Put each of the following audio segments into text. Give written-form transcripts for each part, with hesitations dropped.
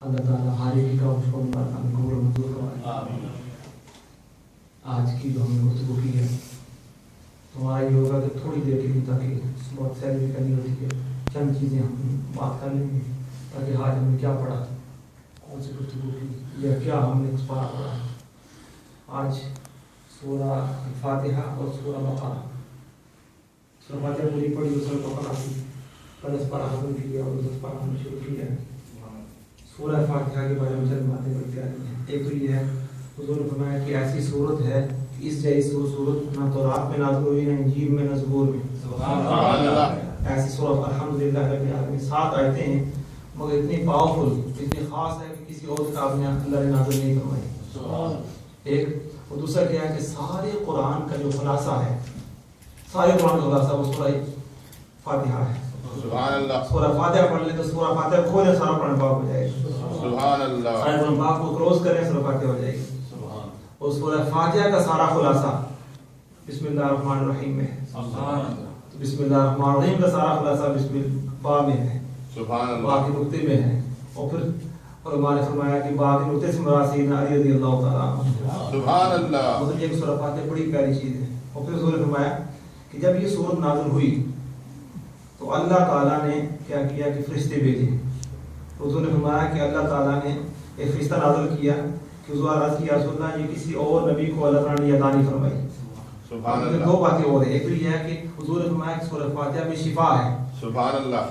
اللہ تعالیٰ حاضری کا اس کو قبول منظور فرمائے۔ آج کی جو ہم نے گفتگو کی ہے ہمارا یہ ہوگا کہ تھوڑی دیر کے لیے تاکہ بہت سیر بھی کرنی ہوتی ہے چند چیزیں ہم بات کر لیں گے تاکہ آج ہم نے کیا پڑھا، کون سی گفتگو کی یا کیا ہم نے اس پارا پڑھا۔ آج سورہ فاتحہ اور سورہ بقرہ، سورہ فاتحہ پوری پڑھی اور سورہ بقرہ کی 10 پارہ ختم کیا اور 10 پارہ ہم نے شروع کیا ہے۔ سورہ فاتحہ کے بارے میں چند باتیں بڑھتی آ رہی ہیں۔ ایک تو یہ ہے حضور نے فرمایا کہ ایسی صورت ہے اس جیسی صورت نہ تورات میں نازل ہوئی نہ انجیل میں نہ زبور میں۔ سبحان اللہ۔ ایسی صورت الحمدللہ رب العالمین 7 آیتیں ہیں مگر اتنی پاورفل اتنی خاص ہے کہ کسی اور کتاب میں اللہ نے نازل نہیں فرمائی۔ ایک اور دوسرا کیا ہے کہ سارے قرآن کا جو خلاصہ ہے، سارے قرآن کا خلاصہ وہ سورہ فاتحہ ہے۔ سبحان اللہ۔ سورہ فاتحہ پڑھ لیں تو سورہ فاتحہ کھولے سارا قرآن پاک ہو جائے گا۔ سبحان اللہ۔ سارے قرآن پاک کو کلوز کریں سورہ فاتحہ ہو جائے گی۔ اور سورہ فاتحہ کا سارا خلاصہ بسم اللہ الرحمن الرحیم میں ہے۔ بسم اللہ الرحمن الرحیم کا سارا خلاصہ بسم اللہ میں ہے، سبحان اللہ۔ باقی نقطے میں ہے۔ اور پھر علماء نے فرمایا کہ باقی نقطے سے مراد سیدنا علی رضی اللہ تعالیٰ عنہ۔ سبحان اللہ۔ مطلب یہ سورہ فاتحہ بڑی پیاری چیز ہے۔ اور پھر حضور نے فرمایا کہ جب یہ سورت نازل ہوئی تو اللہ تعالیٰ نے کیا کیا کہ فرشتے بھیجے۔ حضور نے فرمایا کہ اللہ تعالیٰ نے ایک فرشتہ نازل کیا کہ حضور عرض کیا رسول اللہ یہ کسی اور نبی کو اللہ تعالیٰ نے عطا نہیں فرمائی۔ سبحان اللہ۔ 2 باتیں اور ہیں، ایک تو یہ ہے کہ حضور نے فرمایا کہ سورہ فاتحہ میں شفا ہے۔ سبحان اللہ۔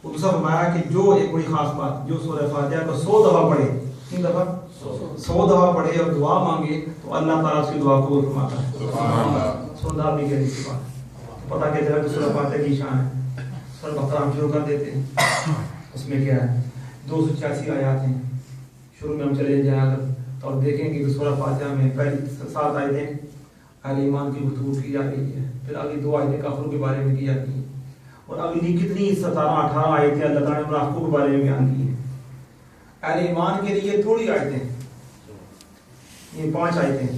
اور دوسرا فرمایا کہ جو ایک بڑی خاص بات جو سورہ فاتحہ کو 100 دفعہ پڑھے، 3 دفعہ 100 دفعہ پڑھے اور دعا مانگے تو اللہ تعالیٰ اس کی دعا قبول فرماتا ہے۔ سبحان اللہ۔ سوندار بھی کہہ رہی بات پتہ کہ جب سورہ فاتحہ کی شان ہے۔ سورہ بقرہ ہم شروع کر دیتے ہیں، اس میں کیا ہے 286 آیات ہیں۔ شروع میں ہم چلے جائیں اگر تو اور دیکھیں کہ سورہ فاتحہ میں پہلی 7 آیتیں اہل ایمان کی گفتگو کی جا رہی ہے، پھر اگلی 2 آیتیں کافروں کے بارے میں کی جاتی ہیں، اور اگلی کتنی 17-18 آیتیں اللہ تعالیٰ نے منافقوں کے بارے میں بیان کی ہیں۔ اہل ایمان کے لیے تھوڑی آیتیں، یہ 5 آیتیں،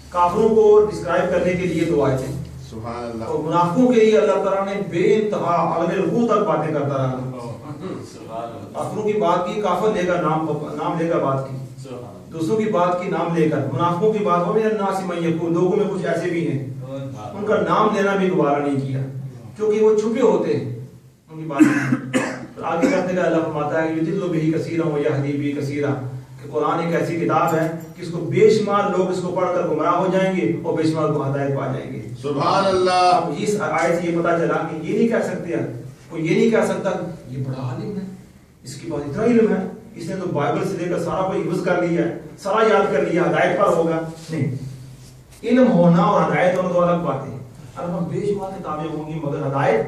کافروں کو ڈسکرائب کرنے کے لیے 2 آیتیں، سبحان اللہ۔ اور منافقوں کے لیے اللہ تعالیٰ نے بے انتہا اگلے رکوع تک باتیں کرتا رہا۔ کافروں کی بات کی، کافر لے کر نام لے کر بات کی، دوسروں کی بات کی نام لے کر، منافقوں کی بات وَمِنَ النَّاسِ مَن يَقُولُ، لوگوں میں کچھ ایسے بھی ہیں ان کا نام لینا بھی گوارا نہیں کیا کیونکہ وہ چھپے ہوتے ہیں ان کی بات۔ آگے کرتے گئے اللہ فرماتا ہے یُضِلُّ بِهِ كَثِيرًا وَيَهْدِي بِهِ كَثِيرًا کہ قرآن ایک ایسی کتاب ہے کہ اس کو بے شمار لوگ اس کو پڑھ کر گمراہ ہو جائیں گے اور بے شمار کو ہدایت پا جائیں گے۔ سبحان اللہ۔ اب اس آیت سے یہ پتہ چلا کہ یہ نہیں کہہ سکتے، کوئی یہ نہیں کہہ سکتا یہ بڑا عالم ہے، اس کے پاس اتنا علم ہے، اس نے تو بائبل سے لے کر سارا کوئی حفظ کر لیا ہے، سارا یاد کر لیا، ہدایت پر ہوگا۔ نہیں، علم ہونا اور ہدایت ہونا تو الگ بات ہے۔ اب ہم بے شمار کتابیں ہوں گی مگر ہدایت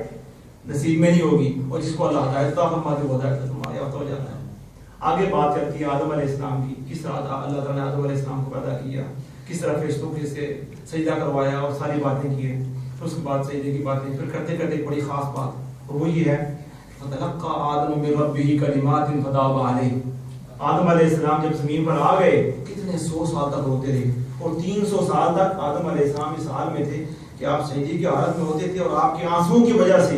نصیب میں نہیں ہوگی، اور جس کو اللہ ہدایت عطا فرماتے وہ ہدایت فرما یافتہ ہو جاتا ہے۔ آگے بات کرتی ہے آدم علیہ السلام کی، کس طرح اللہ تعالیٰ نے آدم علیہ السلام کو پیدا کیا، کس طرح فرشتوں کے سے سجدہ کروایا اور ساری باتیں کی ہیں۔ پھر اس کے بعد سجدے کی باتیں، پھر کرتے کرتے ایک بڑی خاص بات اور وہ یہ ہے فَتَلَقَّىٰ آدَمُ مِن رَبِّهِ كَلِمَاتٍ فَتَابَ عَلَيْهِ۔ آدم علیہ السلام جب زمین پر آ گئے کتنے 100 سال تک روتے رہے، اور 300 سال تک آدم علیہ السلام اس حال میں تھے کہ آپ سجدے کی حالت میں ہوتے تھے اور آپ کے آنسوؤں کی وجہ سے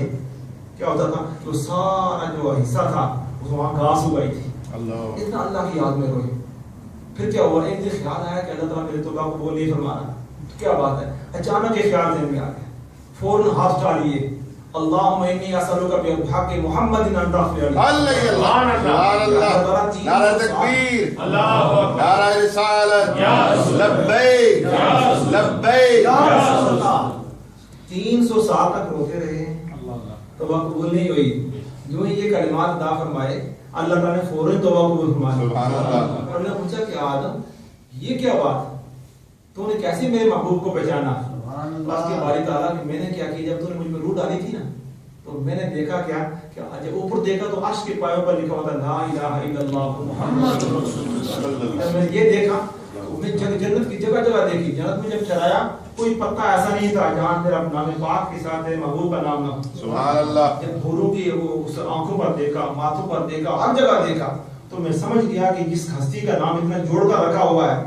کیا ہوتا تھا کہ وہ سارا جو حصہ تھا اس وہاں گھاس اگائی تھی، اتنا اللہ کی یاد میں روئے۔ پھر کیا ہوا، ایک دن خیال آیا کہ اللہ تعالیٰ میرے توبہ کو قبول نہیں فرما رہا، کیا بات ہے، اچانک یہ خیال ذہن میں آ گیا، فوراً ہاتھ اٹھائیے اللہم انی اسألک بحق محمد ان تغفر لی۔ سبحان اللہ۔ نعرہ تکبیر، نعرہ رسالت، لبیک لبیک۔ 300 سال تک روتے رہے، توبہ قبول نہیں ہوئی، جو ہی یہ کلمات ادا فرمائے اللہ تعالیٰ نے فوراً توبہ قبول فرمایا۔ سبحان اللہ۔ اور نے پوچھا کہ آدم یہ کیا بات، تو نے کیسے میرے محبوب کو پہچانا؟ بس کے باری تعالیٰ کہ میں نے کیا کی، جب تو نے مجھ میں روح ڈالی تھی نا تو میں نے دیکھا کیا کہ جب اوپر دیکھا تو عرش کے پایوں پر لکھا ہوتا لا الہ الا اللہ محمد رسول اللہ۔ میں یہ دیکھا میں جنت کی جگہ جگہ دیکھی، جنت میں جب چلایا کوئی پتہ ایسا نہیں تھا جہاں میرا نام پاک کے ساتھ محبوب کا نام نہ ہو۔ سبحان اللہ۔ جب حوروں کی اس آنکھوں پر دیکھا، ماتھوں پر دیکھا، ہر جگہ دیکھا تو میں سمجھ گیا کہ جس ہستی کا نام اتنا جوڑ کر رکھا ہوا ہے،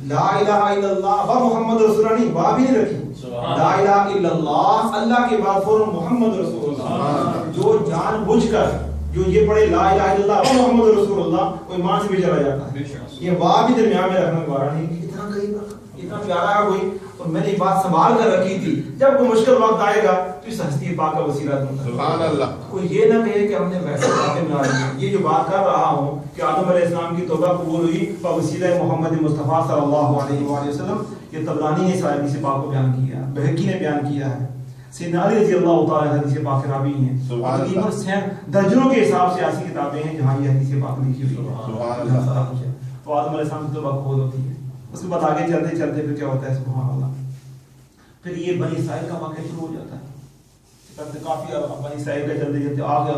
لا الہ الا اللہ و محمد رسول اللہ، نہیں با بھی نہیں رکھی، لا الہ الا اللہ اللہ کے بعد فوراً محمد رسول اللہ، جو جان بوجھ کر جو یہ پڑھے لا الہ الا اللہ محمد رسول اللہ وہ ایمان سے بھی چلا جاتا ہے. یہ واہ بھی درمیان میں رکھنا گوارا نہیں کہ اتنا قریب رکھا, اتنا پیارا ہے کوئی. اور میں نے یہ بات سنبھال کر رکھی تھی, جب کوئی مشکل وقت آئے گا تو اس ہستی پاک کا وسیلہ دوں گا. سبحان اللہ. کوئی یہ نہ کہے کہ ہم نے ویسے باتیں بنا لی. یہ جو بات کر رہا ہوں کہ آدم علیہ السلام کی توبہ قبول ہوئی بوسیلہ محمد مصطفیٰ صلی اللہ علیہ وآلہ وسلم, یہ طبرانی نے صاحب حدیث پاک کو بیان کیا, بہقی نے بیان کیا ہے, سیدنا علی رضی اللہ تعالی حدیث پاک راوی ہیں. تقریباً درجنوں کے حساب سے ایسی کتابیں ہیں جہاں یہ حدیث پاک لکھی ہوئی ہے. تو آدم علیہ السلام کی توبہ قبول ہوتی ہے. اس کے بعد آگے چلتے چلتے پھر کیا ہوتا ہے, سبحان اللہ, پھر یہ بنی اسرائیل کا واقعہ شروع ہو جاتا ہے. کافی بنی اسرائیل کا چلتے چلتے آگے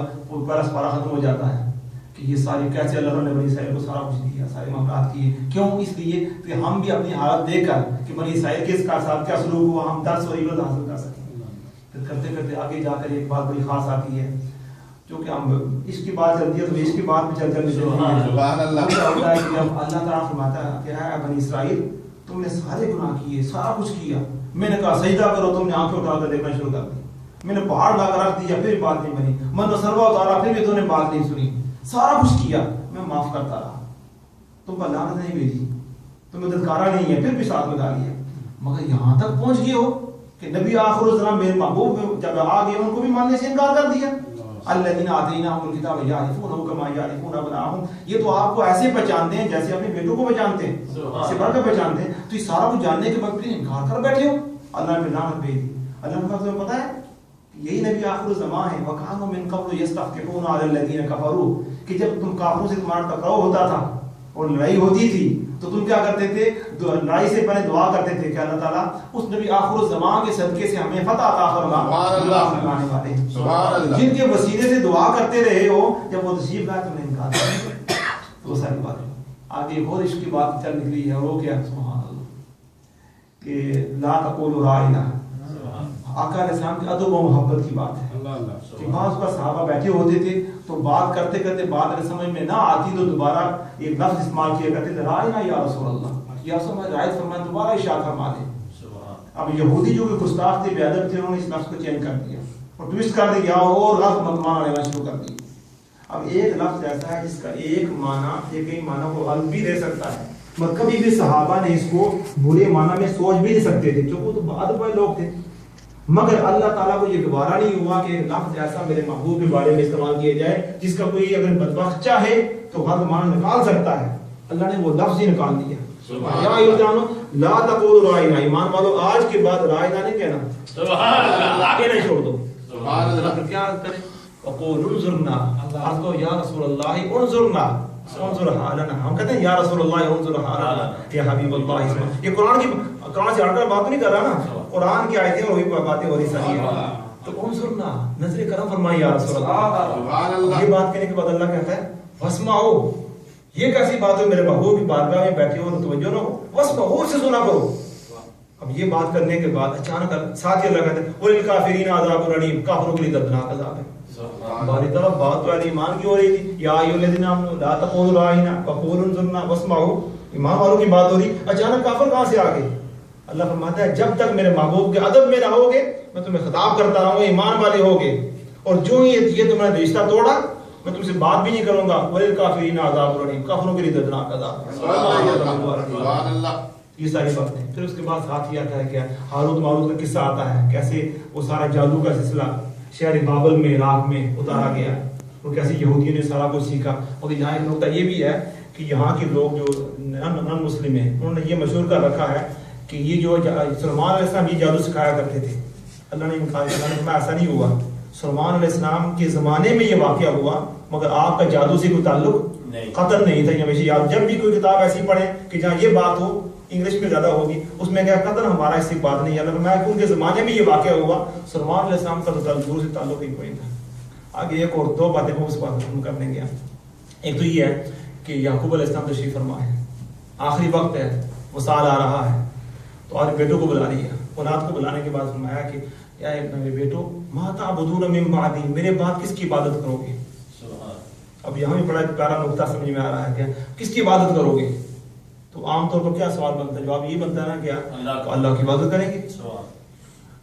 پرس پارا ختم ہو جاتا ہے کہ یہ ساری کیسے اللہ نے بنی اسرائیل کو سارا کچھ دیا, سارے معاملات کیے. کیوں؟ اس لیے کہ ہم بھی اپنی حالت دیکھ کر کہ بنی اسرائیل کے ساتھ کیا سلوک ہوا, ہم درس اور عبرت حاصل کر سکیں. پھر کرتے کرتے آگے جا کر ایک بات بڑی خاص آتی ہے, جو کہ ہم اس کی بات چلتی ہے تو اس کی بات میں چل چلتی ہے. سبحان اللہ. کیا ہوتا ہے کہ اللہ تعالیٰ فرماتا ہے کہ اے بنی اسرائیل تم نے سارے گناہ کیے, سارا کچھ کیا. میں نے کہا سجدہ کرو, تم نے آنکھیں اٹھا کر دیکھنا شروع کر دی. میں نے پہاڑ لا کر رکھ دیا, پھر بات نہیں بنی. من تو سروا اتارا, پھر بھی تم نے بات نہیں سنی. سارا کچھ کیا, میں معاف کرتا رہا, تم پر لعنت نہیں بھیجی, تم مددگارہ نہیں ہے, پھر بھی ساتھ میں ڈالی ہے. مگر یہاں تک پہنچ گئے ہو کہ نبی آخر الزمان میرے محبوب جب آ گئے ان کو بھی ماننے سے انکار کر دیا. الذین آتیناہم الکتاب یعرفونہ کما یعرفون ابناءہم, یہ تو آپ کو ایسے پہچانتے ہیں جیسے اپنے بیٹوں کو پہچانتے ہیں, اس سے بڑھ کر پہچانتے ہیں. تو یہ سارا کچھ جاننے کے بعد پھر انکار کر بیٹھے ہو. اللہ نے لعنت بھیج دی. اللہ کا تمہیں پتہ ہے یہی نبی آخر الزمان ہے. وَكَانُوا مِن قَبْلُ يَسْتَفْتِحُونَ عَلَى الَّذِينَ كَفَرُوا, کہ جب تم کافروں سے تمہارا ٹکراؤ ہوتا تھا اور لڑائی ہوتی تھی تو تم کیا کرتے تھے, لڑائی سے پہلے دعا کرتے تھے کہ اللہ تعالیٰ اس نبی آخر الزمان کے صدقے سے ہمیں فتح عطا فرما. سبحان اللہ. جن کے وسیلے سے دعا کرتے رہے ہو, جب وہ تشریف لائے تم نے انکار کیا. تو وہ ساری بات ہے. آگے ایک اور عشق کی بات چل نکلی ہے, وہ کیا, سبحان اللہ, کہ لا تقولوا راعنا. آقا علیہ السلام کے ادب و محبت کی بات ہے کہ بعض کا صحابہ بیٹھے ہوتے تھے تو بات کرتے کرتے بات اگر سمجھ میں نہ آتی تو دوبارہ ایک لفظ استعمال کیا کرتے تھے, راعنا یا رسول اللہ, یا رسول اللہ رعایت فرمائیں, دوبارہ ارشاد فرما دیں. اب یہودی جو کہ گستاخ تھے, بے ادب تھے, انہوں نے اس لفظ کو چینج کر دیا اور ٹویسٹ کر دیا اور غلط معنی لینا شروع کر دیا. اب ایک لفظ ایسا ہے جس کا ایک معنی ایک ہی معنی کو غلط بھی دے سکتا ہے, مگر کبھی بھی صحابہ نے اس کو برے معنی میں سوچ بھی نہیں سکتے تھے, جو وہ تو ادب والے لوگ تھے. مگر اللہ تعالیٰ کو یہ گوارا نہیں ہوا کہ لفظ ایسا میرے محبوب کے بارے میں استعمال کیا جائے جس کا کوئی اگر بدبخت چاہے تو غلط معنی نکال سکتا ہے. اللہ نے وہ لفظ ہی نکال دیا. یا ایوانو لا تقولوا راعنا, ایمان والو آج کے بعد راعنا نہیں کہنا, سبحان اللہ, آگے نہیں چھوڑ دو. سبحان اللہ. کیا کریں, وقولوا انظرنا, اللہ کو یا رسول اللہ انظرنا, انظر حالنا. ہم کہتے ہیں یا رسول اللہ انظر حالنا, یا حبیب اللہ. یہ قرآن سے ہٹ کر بات نہیں کر رہا نا, قرآن کی آیتیں وہی باتیں ہو رہی ساری ہیں. تو انظرنا, نظر کرم فرمائے یا رسول اللہ. یہ بات کہنے کے بعد اللہ کہتا ہے واسمعوا, یہ کیسی بات ہے میرے محبوب کی بارگاہ میں بیٹھے ہو, توجہ نہ ہو, واسمعوا سے سنا کرو. اب یہ بات کرنے کے بعد اچانک ساتھ ہی اللہ کہتا ہے وللکافرین عذاب الیم, کافروں کے لیے دردناک عذاب ہے. ہماری طرف بات تو اہل ایمان کی ہو رہی تھی, یا ایھا الذین آمنوا لا تقولوا راعنا وقولوا انظرنا واسمعوا, ایمان والوں کی بات ہو رہی, اچانک کافر کہاں سے آ گئے. اللہ فرماتا ہے جب تک میرے محبوب کے ادب میں رہو گے میں تمہیں خطاب کرتا رہوں گا, ایمان والے ہوگے, اور جو یہ تم نے رشتہ توڑا میں تم سے بات بھی نہیں کروں گا. وللکافرین عذاب الیم, کافروں کے لیے دردناک عذاب. سبحان اللہ. یہ ساری باتیں. پھر اس کے بعد ساتھ ہی آتا ہے کیا, ہاروت ماروت کا قصہ آتا ہے, کیسے وہ سارا جادو کا سلسلہ شہر بابل میں عراق میں اتارا گیا, اور کیسے یہودیوں نے سارا کچھ سیکھا. اور یہاں ایک نقطہ یہ بھی ہے کہ یہاں کے لوگ جو نان مسلم ہیں انہوں نے یہ مشہور کر رکھا ہے کہ یہ جو سلیمان علیہ السلام یہ جادو سکھایا کرتے تھے. اللہ نے انکار کیا, اللہ نے ایسا نہیں ہوا. سلیمان علیہ السلام کے زمانے میں یہ واقعہ ہوا, مگر آپ کا جادو سے کوئی تعلق قطر نہیں تھا. ہمیشہ یاد, جب بھی کوئی کتاب ایسی پڑھیں کہ جہاں یہ بات ہو, انگلش میں زیادہ ہوگی, اس میں کیا قطر ہمارا اس سے بات نہیں. اللہ میں ان کے زمانے میں یہ واقعہ ہوا, سلیمان علیہ السلام کا دور سے تعلق ہی کوئی تھا. آگے ایک اور دو باتیں اس بات ختم کر دیں گے. ایک تو یہ ہے کہ یعقوب علیہ السلام تشریف فرما ہے, آخری وقت ہے, وہ سال آ رہا ہے, تو آج بیٹوں کو بلا لیا. اولاد کو بلانے کے بعد فرمایا کہ یا میرے بیٹو ما تعبدون من بعدی, میرے بعد کس کی عبادت کرو گے. اب یہاں بھی بڑا پیارا نقطہ سمجھ میں آ رہا ہے کہ کس کی عبادت کرو گے. تو عام طور پر کیا سوال بنتا ہے, جواب یہ بنتا ہے نا کیا اللہ کی عبادت کریں گے.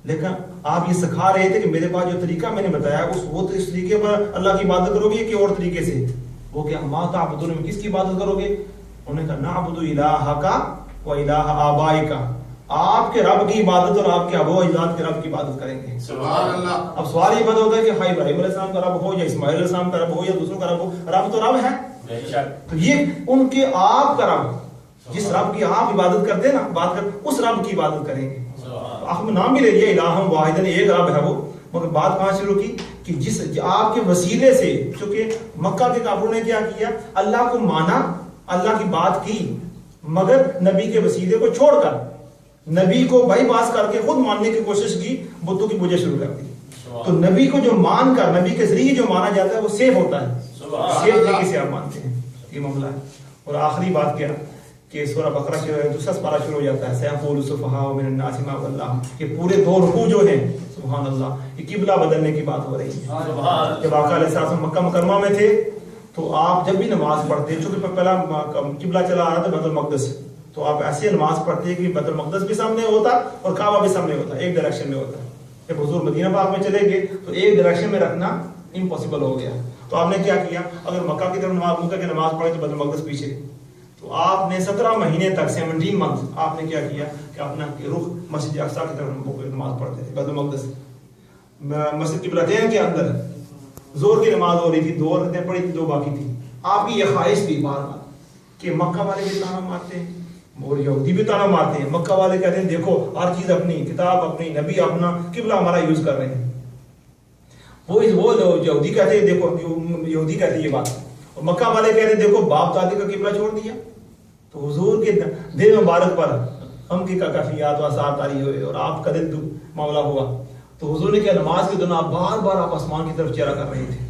لیکن آپ یہ سکھا رہے تھے کہ میرے پاس جو طریقہ میں نے بتایا وہ تو اس طریقے پر اللہ کی عبادت کرو گے کہ اور طریقے سے؟ وہ کہ ما تعبدون میں کس کی عبادت کرو گے؟ انہوں نے کہا نعبد الہک و الہ آبائک، آپ کے رب کی عبادت اور آپ کے ابو اجداد کے رب کی عبادت کریں گے۔ سبحان اللہ۔ اب سوال یہ پیدا ہوتا ہے کہ ہاں ابراہیم علیہ السلام کا رب ہو یا اسماعیل علیہ السلام کا رب ہو یا دوسروں کا رب ہو، رب تو رب ہے، تو یہ ان کے آپ کا رب، جس رب کی آپ عبادت کرتے ہیں نا، بات کر اس رب کی عبادت کریں گے۔ آپ نے نام بھی لے لیا الہم واحدن، ایک رب ہے وہ، مگر بات کہاں شروع کی کہ جس آپ کے وسیلے سے، چونکہ مکہ کے کافروں نے کیا کیا، اللہ کو مانا، اللہ کی بات کی، مگر نبی کے وسیلے کو چھوڑ کر، نبی کو بائی پاس کر کے خود ماننے کی کوشش کی، بتوں کی پوجا شروع کر دی۔ تو نبی کو جو مان کر، نبی کے ذریعے جو مانا جاتا ہے وہ سیف ہوتا ہے، سیف طریقے سے آپ مانتے ہیں، یہ معاملہ ہے۔ اور آخری بات کیا کہ سورہ بقرہ سے دوسرا پارہ شروع ہو جاتا ہے، سیقول السفہاء من الناس ما ولاھم، کہ پورے دو رکوع جو ہیں، سبحان اللہ، یہ قبلہ بدلنے کی بات ہو رہی ہے۔ جب آقا علیہ السلام مکہ مکرمہ میں تھے تو آپ جب بھی نماز پڑھتے، چونکہ پہلا قبلہ چلا آ رہا تھا بیت المقدس، تو آپ ایسے نماز پڑھتے کہ بیت المقدس بھی سامنے ہوتا اور کعبہ بھی سامنے ہوتا، ایک ڈائریکشن میں ہوتا۔ جب حضور مدینہ پاک میں چلے گئے تو ایک ڈائریکشن میں رکھنا امپاسبل ہو گیا، تو آپ نے کیا کیا، اگر مکہ کی طرف مکہ کی نماز پڑھے تو بیت المقدس پیچھے، تو آپ نے 17 مہینے تک 17 منتھ آپ نے کیا کیا کہ اپنا رخ مسجد اقصیٰ کی طرف نماز پڑھتے تھے، بیت المقدس مسجد قبلتین کے اندر زور کی نماز ہو رہی تھی، 2 رکعتیں پڑھی تھی، 2 باقی تھی۔ آپ کی یہ خواہش تھی بار بار کہ مکہ والے بھی تانا مارتے ہیں اور یہودی بھی تانا مارتے ہیں، مکہ والے کہتے ہیں دیکھو ہر چیز اپنی، کتاب اپنی، نبی اپنا، قبلہ ہمارا یوز کر رہے ہیں۔ وہ یہودی کہتے ہیں، دیکھو یہودی کہتے ہیں یہ بات، اور مکہ والے کہتے ہیں دیکھو باپ دادی کا قبلہ چھوڑ دیا۔ تو حضور کے دل مبارک پر ہم کی کفیات و آثار طاری ہوئے اور آپ کا دل معاملہ ہوا، تو حضور نے کیا، نماز کے دوران بار بار آپ آسمان کی طرف چہرہ کر رہے تھے۔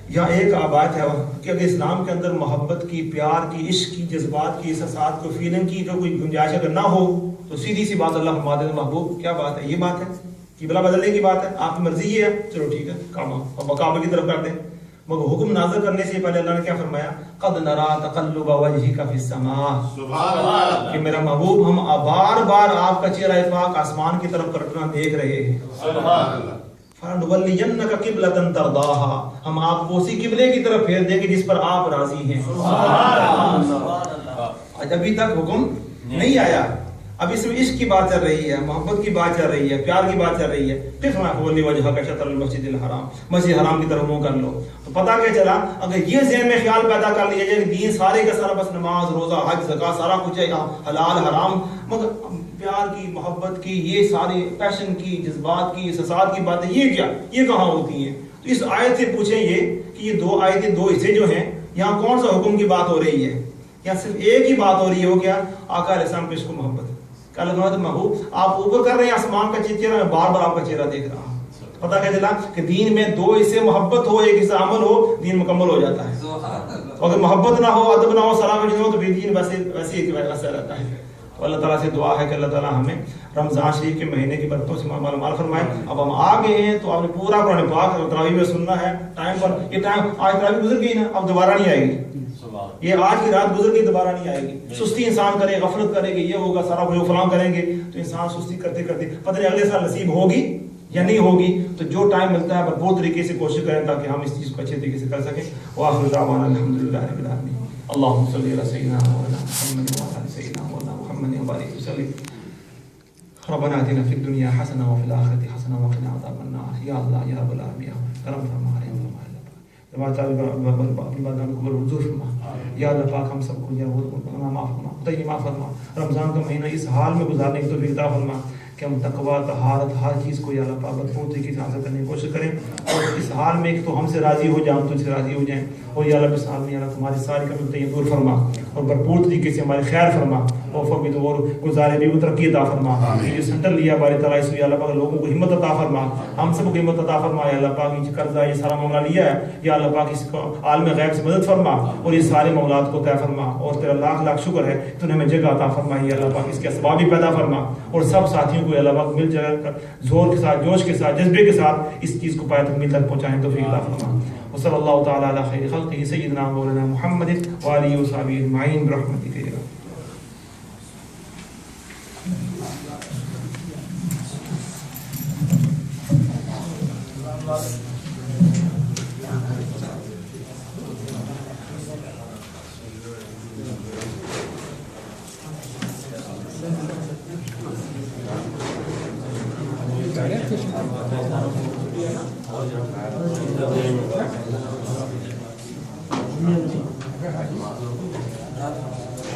یا ایک بات ہے کہ اگر اسلام کے اندر محبت کی، پیار کی، عشق کی، جذبات کی، احساسات کو، فیلنگ کی جو کوئی گنجائش اگر نہ ہو تو سیدھی سی بات اللہ فرماتے ہیں محبوب کیا بات ہے، یہ بات ہے، قبلہ بدلنے کی بات ہے، آپ کی مرضی یہ ہے، چلو ٹھیک ہے کام اب کعبہ کی طرف کر دیں۔ مگر حکم نازل کرنے سے پہلے اللہ نے کیا فرمایا، قد نرا تقلب وجهك فی السماء، سبحان اللہ، کہ میرا محبوب ہم بار بار آپ کا چہرہ پاک آسمان کی طرف پلٹنا دیکھ رہے ہیں۔ سبحان اللہ، فَنُوَلِّيَنَّكَ قِبْلَةً تَرْضَاهَا، ہم آپ کو اسی قبلے کی طرف پھیر دیں گے جس پر آپ راضی ہیں۔ سبحان اللہ، ابھی تک حکم نہیں آیا، اب اس میں عشق کی بات چل رہی ہے، محبت کی بات چل رہی ہے، پیار کی بات چل رہی ہے، پھر فرمایا فَوَلِّ وَجْهَكَ شَطْرَ الْمَسْجِدِ الْحَرَامِ، مسجد حرام کی طرف منہ کر لو۔ تو پتہ کیا چلا، اگر یہ ذہن میں خیال پیدا کر لیا جائے کہ دین سارے کا سارا بس نماز، روزہ، حج، زکوٰۃ سارا کچھ ہے، حلال حرام، مگر پیار کی، محبت کی، یہ سارے پیشن کی، جذبات کی، احساسات کی باتیں یہ کیا، یہ کہاں ہوتی ہیں؟ تو اس آیت سے پوچھیں یہ کہ یہ 2 آیتیں 2 حصے جو ہیں، یہاں کون سا حکم کی بات ہو رہی ہے؟ یا صرف ایک ہی بات ہو رہی ہو کیا، آقا علیہ السلام کی عشق و محبت؟ کل محبوب آپ اوپر کر رہے ہیں آسمان کا چہرہ، میں بار بار آپ کا چہرہ دیکھ رہا ہوں۔ پتہ کیا چلا کہ دین میں 2 حصے محبت ہو، 1 حصہ عمل ہو، دین مکمل ہو جاتا ہے۔ اگر محبت نہ ہو، ادب نہ ہو، سلام نہ ہو تو دین ویسے رہتا ہے۔ تو اللہ تعالیٰ سے دعا ہے کہ اللہ تعالیٰ ہمیں رمضان شریف کے مہینے کی برکتوں سے مال فرمائے۔ اب ہم آ گئے ہیں تو آپ نے پورا قرآن پاک تراویح میں سننا ہے ٹائم پر، یہ ٹائم آج تراویح گزر گئی نا، اب دوبارہ نہیں آئے گی، یہ آج کی رات گزر گئی دوبارہ نہیں آئے گی۔ سستی انسان کرے، غفلت کرے گی، یہ ہوگا سارا کچھ فلاں کریں گے تو انسان سستی کرتے کرتے پتہ نہیں اگلے سال نصیب ہوگی یا نہیں ہوگی۔ تو جو ٹائم ملتا ہے بہت طریقے سے کوشش کریں تاکہ ہم اس چیز کو اچھے طریقے سے کر سکیں۔ وآخر دعوانا الحمدللہ رب العالمین، اللہم صلی علی سیدنا مولانا محمد وعلی آل سیدنا مولانا محمد وبارک وسلم۔ ربنا آتنا فی الدنیا حسنہ وفی الآخرۃ حسنہ وقنا عذاب النار۔ یا اللہ یا رب العالمین کرم فرما، رحم فرما، اپنی باتوں کو حضور فرما۔ یا اللہ پاک ہم سب کو معاف فرما، معاف فرما، رمضان کا مہینہ اس حال میں گزارنے کی توفیق عطا فرما کہ ہم تقویٰ، طہارت، ہر چیز کو یا اللہ پاک بہت طریقے سے حاصل کرنے کی کوشش کریں، اور اس حال میں ایک تو ہم سے راضی ہو جائیں، ہم تجھ سے راضی ہو جائیں، اور یا اللہ اس حال میں یا اللہ تمہاری ساری کمیاں دور فرما اور بھرپور طریقے سے ہماری خیر فرما، اور فقط اور گزارے بھی ترقی عطا فرما۔ یہ جو سینٹر لیا باری تعالیٰ اس یا اللہ پاک لوگوں کو ہمت عطا فرما، ہم سب کو ہمت عطا فرما۔ یا اللہ پاک یہ قرضہ، یہ سارا معاملہ لیا ہے، یا اللہ پاک اس کو عالم غیب سے مدد فرما اور یہ سارے معاملات کو طے فرما، اور تیرا لاکھ لاکھ شکر ہے تو نے ہمیں جگہ عطا فرمائی۔ یا اللہ پاک اس کے اسباب بھی پیدا فرما، اور سب ساتھیوں کو یا اللہ پاک مل جائے کر زور کے ساتھ، جوش کے ساتھ، جذبے کے ساتھ اس چیز کو پائے تکمیل تک پہنچائیں، توفیق عطا فرما۔ وصلی اللہ تعالی علی خیر خلقہ سیدنا مولانا محمد وآلہ وصحبہ اجمعین برحمتک یا